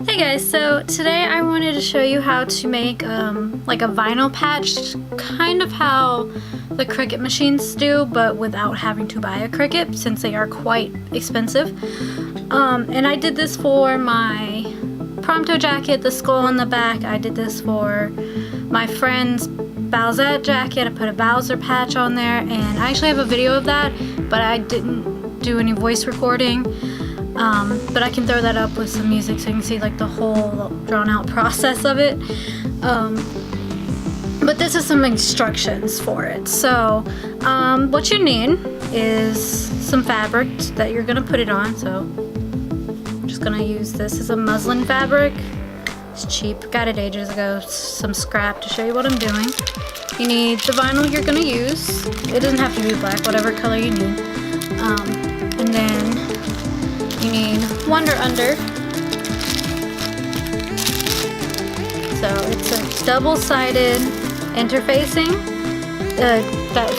Hey guys, so today I wanted to show you how to make like a vinyl patch, kind of how the Cricut machines do, but without having to buy a Cricut since they are quite expensive. And I did this for my Prompto jacket, the skull on the back. I did this for my friend's Bowsette jacket. I put a Bowser patch on there, and I actually have a video of that, but I didn't do any voice recording. But I can throw that up with some music so you can see like the whole drawn out process of it. But this is some instructions for it. So what you need is some fabric that you're gonna put it on. So I'm just gonna use this as a muslin fabric. It's cheap, got it ages ago. Some scrap to show you what I'm doing. You need the vinyl you're gonna use. It doesn't have to be black, whatever color you need. And then you need Wonder Under. So it's a double-sided interfacing that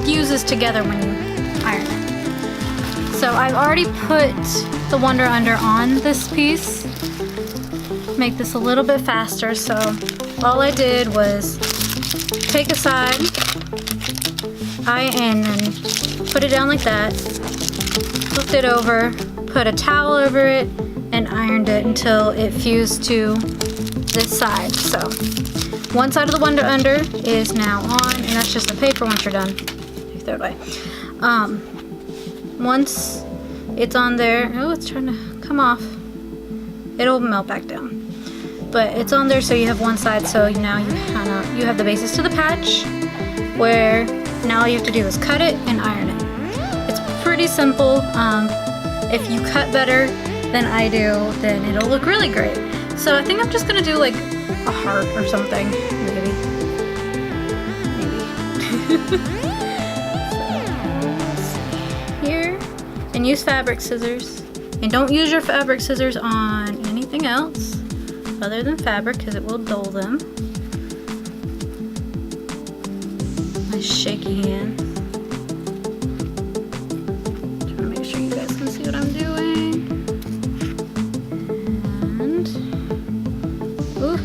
fuses together when you iron it. So I've already put the Wonder Under on this piece. Make this a little bit faster. So all I did was take a side, and then put it down like that. Flipped it over, put a towel over it, and ironed it until it fused to this side. So one side of the Wonder Under is now on, and that's just the paper once you're done. You throw it away. Once it's on there, oh, it's trying to come off. It'll melt back down. But it's on there, so you have one side. So now you have the basis to the patch, where now all you have to do is cut it and iron it. Pretty simple. If you cut better than I do, then it'll look really great. So I think I'm just gonna do like a heart or something, maybe. So, here, and use fabric scissors. And don't use your fabric scissors on anything else other than fabric, because it will dull them. Nice shaky hand.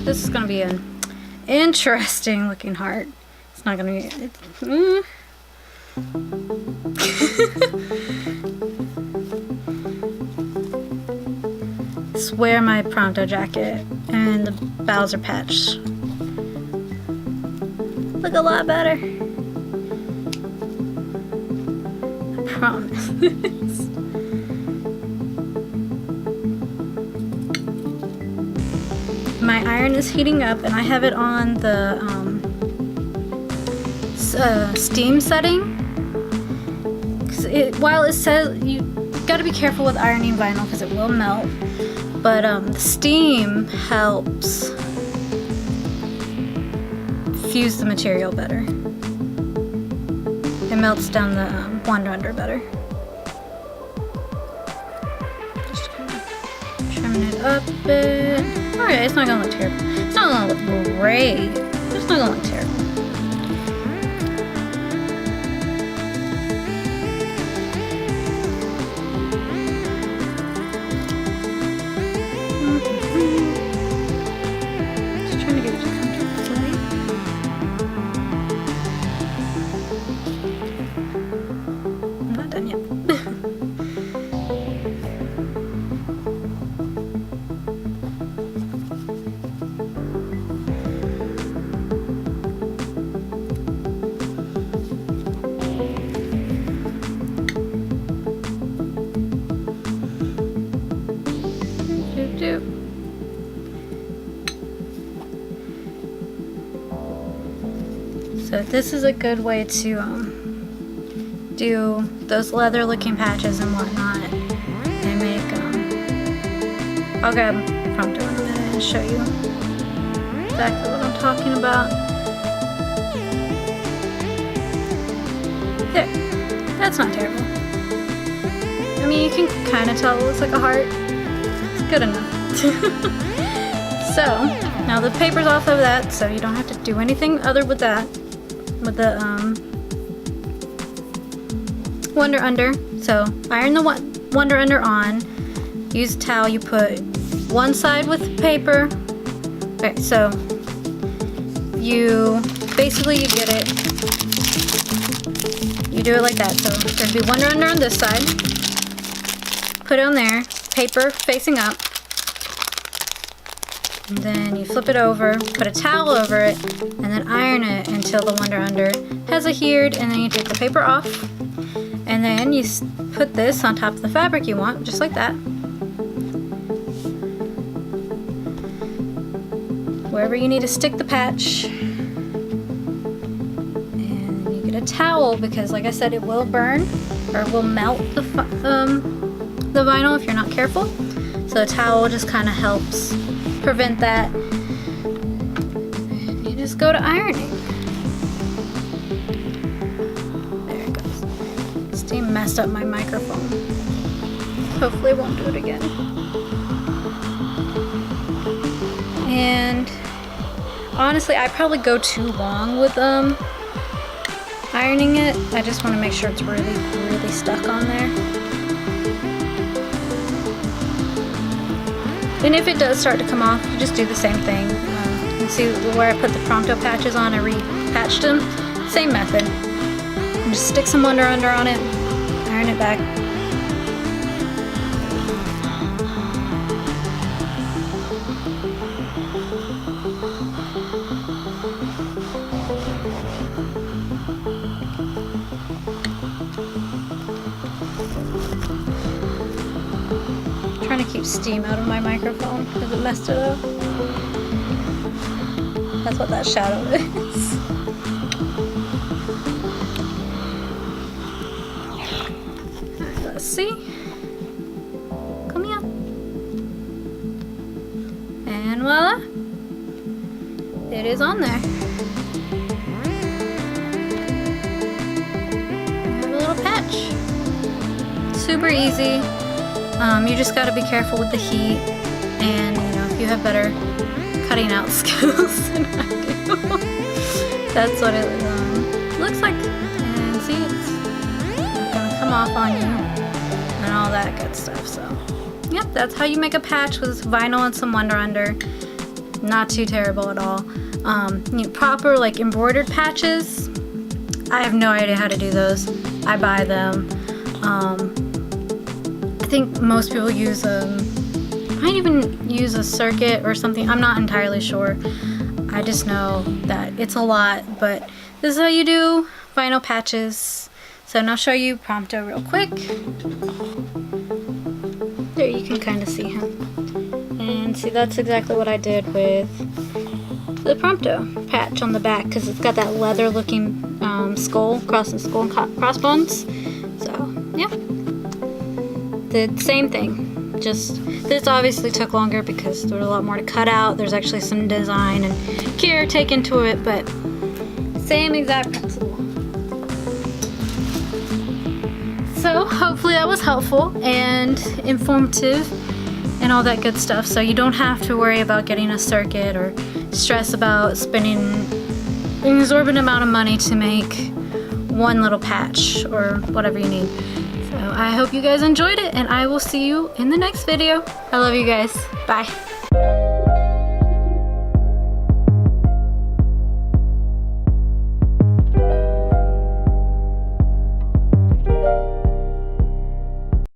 This is gonna be an interesting looking heart. It's not gonna be. Swear my Prompto jacket and the Bowser patch look a lot better. I promise. My iron is heating up, and I have it on the steam setting. While it says you gotta be careful with ironing vinyl because it will melt, but the steam helps fuse the material better. It melts down the Wonder Under better. Just kind of trimming it up a bit. Alright, it's not gonna look terrible. It's not gonna look great. It's not gonna look terrible. Just trying to get it to come to play. I'm not done yet. So this is a good way to do those leather looking patches and whatnot, and make I'll grab Prompto in a minute and show you exactly what I'm talking about. There, that's not terrible. I mean, you can kind of tell it looks like a heart. It's good enough. So now the paper's off of that, so you don't have to do anything other with that. With the Wonder Under. So iron the Wonder Under on. Use a towel. You put one side with paper. Okay, so you get it. You do it like that. So there'd be Wonder Under on this side. Put it on there, paper facing up. And then you flip it over, put a towel over it, and then iron it until the Wonder Under has adhered, and then you take the paper off. And then you put this on top of the fabric you want, just like that. Wherever you need to stick the patch. And you get a towel, because like I said, it will burn, or it will melt the vinyl if you're not careful. So the towel just kind of helps prevent that. And you just go to ironing. There it goes. Steam messed up my microphone. Hopefully it won't do it again. And honestly, I probably go too long with ironing it. I just want to make sure it's really, really stuck on there. And if it does start to come off, you just do the same thing. You see where I put the Pronto patches on, I repatched them. Same method. And just stick some Wonder Under on it, iron it back. Trying to keep steam out of my microphone because it messed it up. That's what that shadow is. Alright, let's see. Come here. And voila! It is on there. We have a little patch. Super easy. You just got to be careful with the heat, and you know, if you have better cutting out skills than I do, that's what it looks like. And see, it's gonna come off on you and all that good stuff. So, yep, that's how you make a patch with vinyl and some Wonder Under. Not too terrible at all. Proper like embroidered patches, I have no idea how to do those. I buy them. I think most people use might even use a circuit or something. I'm not entirely sure. I just know that it's a lot, but this is how you do vinyl patches. So now I'll show you Pronto real quick. There you can kind of see him. And see, that's exactly what I did with the Pronto patch on the back, because it's got that leather looking skull, crossing skull and crossbones. So yeah. The same thing, just this obviously took longer because there was a lot more to cut out. There's actually some design and care taken to it, but same exact principle. So hopefully that was helpful and informative and all that good stuff, so you don't have to worry about getting a circuit or stress about spending an exorbitant amount of money to make one little patch or whatever you need. So I hope you guys enjoyed it, and I will see you in the next video. I love you guys. Bye.